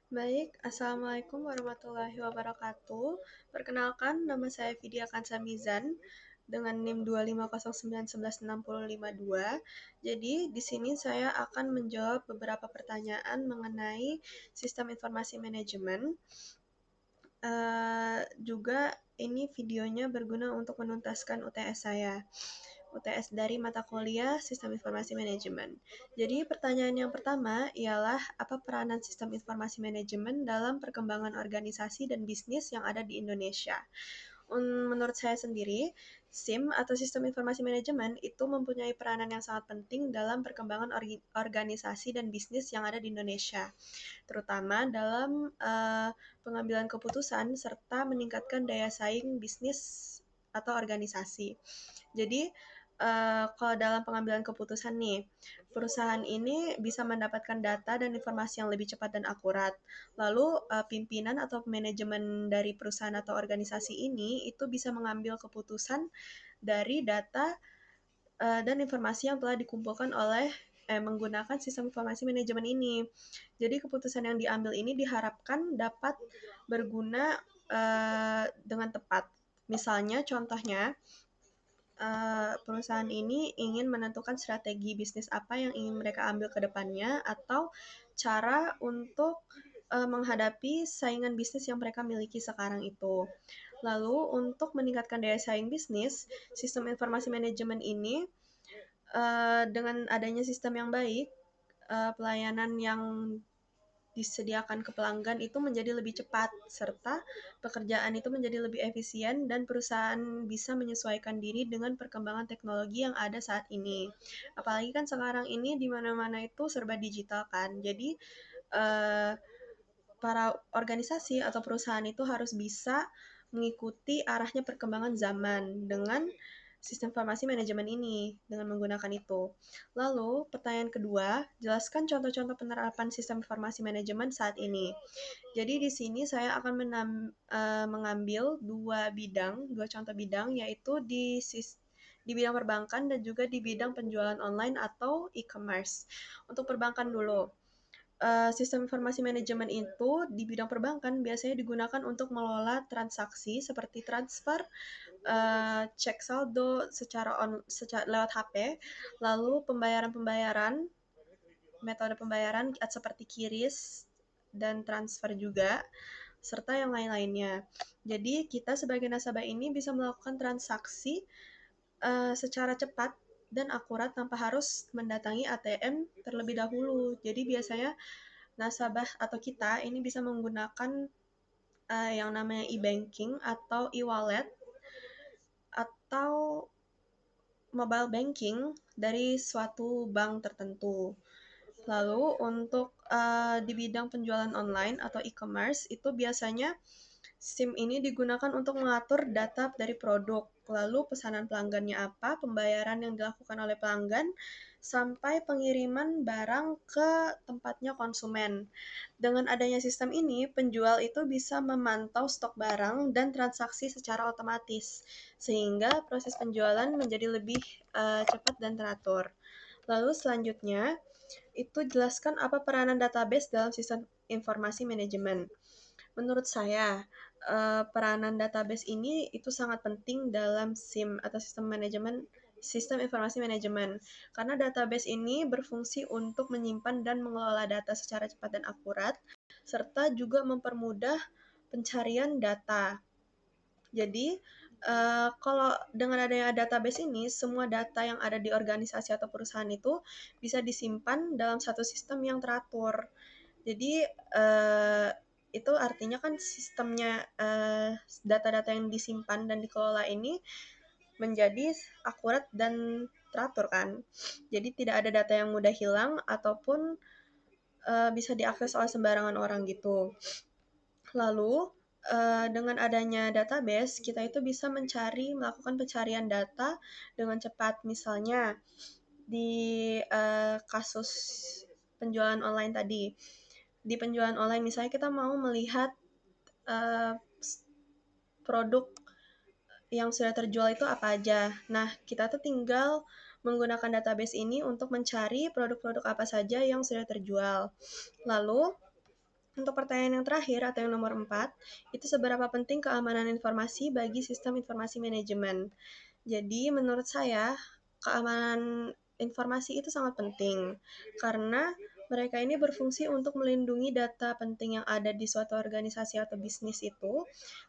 Baik, Assalamualaikum warahmatullahi wabarakatuh. Perkenalkan, nama saya Vidya Kansamizan dengan NIM 250911652. Jadi, di sini saya akan menjawab beberapa pertanyaan mengenai sistem informasi manajemen. Juga ini videonya berguna untuk menuntaskan UTS saya. UTS dari mata kuliah Sistem Informasi Manajemen. Jadi pertanyaan yang pertama ialah apa peranan sistem informasi manajemen dalam perkembangan organisasi dan bisnis yang ada di Indonesia? Menurut saya sendiri, SIM atau Sistem Informasi Manajemen itu mempunyai peranan yang sangat penting dalam perkembangan organisasi dan bisnis yang ada di Indonesia, terutama dalam pengambilan keputusan serta meningkatkan daya saing bisnis atau organisasi. Jadi, kalau dalam pengambilan keputusan nih, perusahaan ini bisa mendapatkan data dan informasi yang lebih cepat dan akurat. Lalu, pimpinan atau manajemen dari perusahaan atau organisasi ini itu bisa mengambil keputusan dari data dan informasi yang telah dikumpulkan oleh menggunakan sistem informasi manajemen ini. Jadi, keputusan yang diambil ini diharapkan dapat berguna dengan tepat. Misalnya, contohnya, perusahaan ini ingin menentukan strategi bisnis apa yang ingin mereka ambil ke depannya atau cara untuk menghadapi saingan bisnis yang mereka miliki sekarang itu. Lalu, untuk meningkatkan daya saing bisnis, sistem informasi manajemen ini dengan adanya sistem yang baik, pelayanan yang disediakan ke pelanggan itu menjadi lebih cepat, serta pekerjaan itu menjadi lebih efisien dan perusahaan bisa menyesuaikan diri dengan perkembangan teknologi yang ada saat ini. Apalagi kan sekarang ini di mana-mana itu serba digital kan. Jadi para organisasi atau perusahaan itu harus bisa mengikuti arahnya perkembangan zaman dengan sistem informasi manajemen ini dengan menggunakan itu. Lalu, pertanyaan kedua, jelaskan contoh-contoh penerapan sistem informasi manajemen saat ini. Jadi di sini saya akan mengambil dua contoh bidang, yaitu di bidang perbankan dan juga di bidang penjualan online atau e-commerce. Untuk perbankan dulu. Sistem informasi manajemen itu di bidang perbankan biasanya digunakan untuk mengelola transaksi seperti transfer, cek saldo secara lewat HP, lalu pembayaran-pembayaran, metode pembayaran seperti QRIS dan transfer juga, serta yang lain-lainnya. Jadi kita sebagai nasabah ini bisa melakukan transaksi secara cepat dan akurat tanpa harus mendatangi ATM terlebih dahulu. Jadi biasanya nasabah atau kita ini bisa menggunakan yang namanya e-banking atau e-wallet atau mobile banking dari suatu bank tertentu. Lalu untuk di bidang penjualan online atau e-commerce itu biasanya SIM ini digunakan untuk mengatur data dari produk, lalu pesanan pelanggannya apa, pembayaran yang dilakukan oleh pelanggan, sampai pengiriman barang ke tempatnya konsumen. Dengan adanya sistem ini, penjual itu bisa memantau stok barang dan transaksi secara otomatis, sehingga proses penjualan menjadi lebih cepat dan teratur. Lalu selanjutnya, itu jelaskan apa peranan database dalam sistem informasi manajemen. Menurut saya, peranan database ini itu sangat penting dalam SIM atau sistem informasi manajemen, karena database ini berfungsi untuk menyimpan dan mengelola data secara cepat dan akurat, serta juga mempermudah pencarian data. Jadi, kalau dengan adanya database ini, semua data yang ada di organisasi atau perusahaan itu bisa disimpan dalam satu sistem yang teratur. Jadi, itu artinya kan sistemnya data-data yang disimpan dan dikelola ini menjadi akurat dan teratur kan. Jadi tidak ada data yang mudah hilang ataupun bisa diakses oleh sembarangan orang gitu. Lalu dengan adanya database, kita itu bisa melakukan pencarian data dengan cepat. Misalnya di kasus penjualan online tadi. Di penjualan online misalnya kita mau melihat produk yang sudah terjual itu apa aja. Nah, kita tuh tinggal menggunakan database ini untuk mencari produk-produk apa saja yang sudah terjual. Lalu, Untuk pertanyaan yang terakhir atau yang nomor 4, itu seberapa penting keamanan informasi bagi sistem informasi manajemen. Jadi menurut saya, keamanan informasi itu sangat penting karena mereka ini berfungsi untuk melindungi data penting yang ada di suatu organisasi atau bisnis itu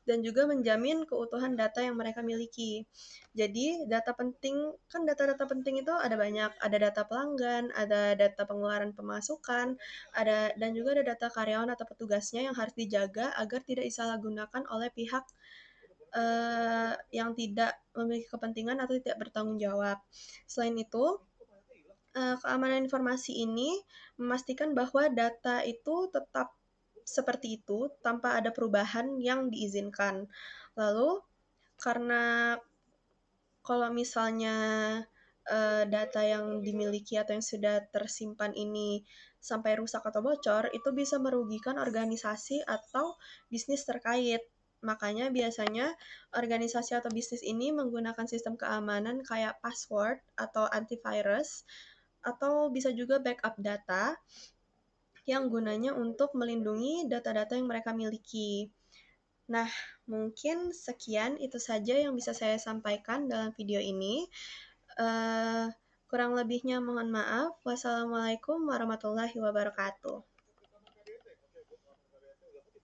dan juga menjamin keutuhan data yang mereka miliki. Jadi data penting, kan data-data penting itu ada banyak, ada data pelanggan, ada data pengeluaran pemasukan, ada dan juga ada data karyawan atau petugasnya yang harus dijaga agar tidak disalahgunakan oleh pihak yang tidak memiliki kepentingan atau tidak bertanggung jawab. Selain itu, keamanan informasi ini memastikan bahwa data itu tetap seperti itu tanpa ada perubahan yang diizinkan. Lalu, karena kalau misalnya data yang dimiliki atau yang sudah tersimpan ini sampai rusak atau bocor, itu bisa merugikan organisasi atau bisnis terkait. Makanya biasanya organisasi atau bisnis ini menggunakan sistem keamanan kayak password atau antivirus, atau bisa juga backup data yang gunanya untuk melindungi data-data yang mereka miliki. Nah, mungkin sekian itu saja yang bisa saya sampaikan dalam video ini. Uh, Kurang lebihnya mohon maaf. Wassalamualaikum warahmatullahi wabarakatuh.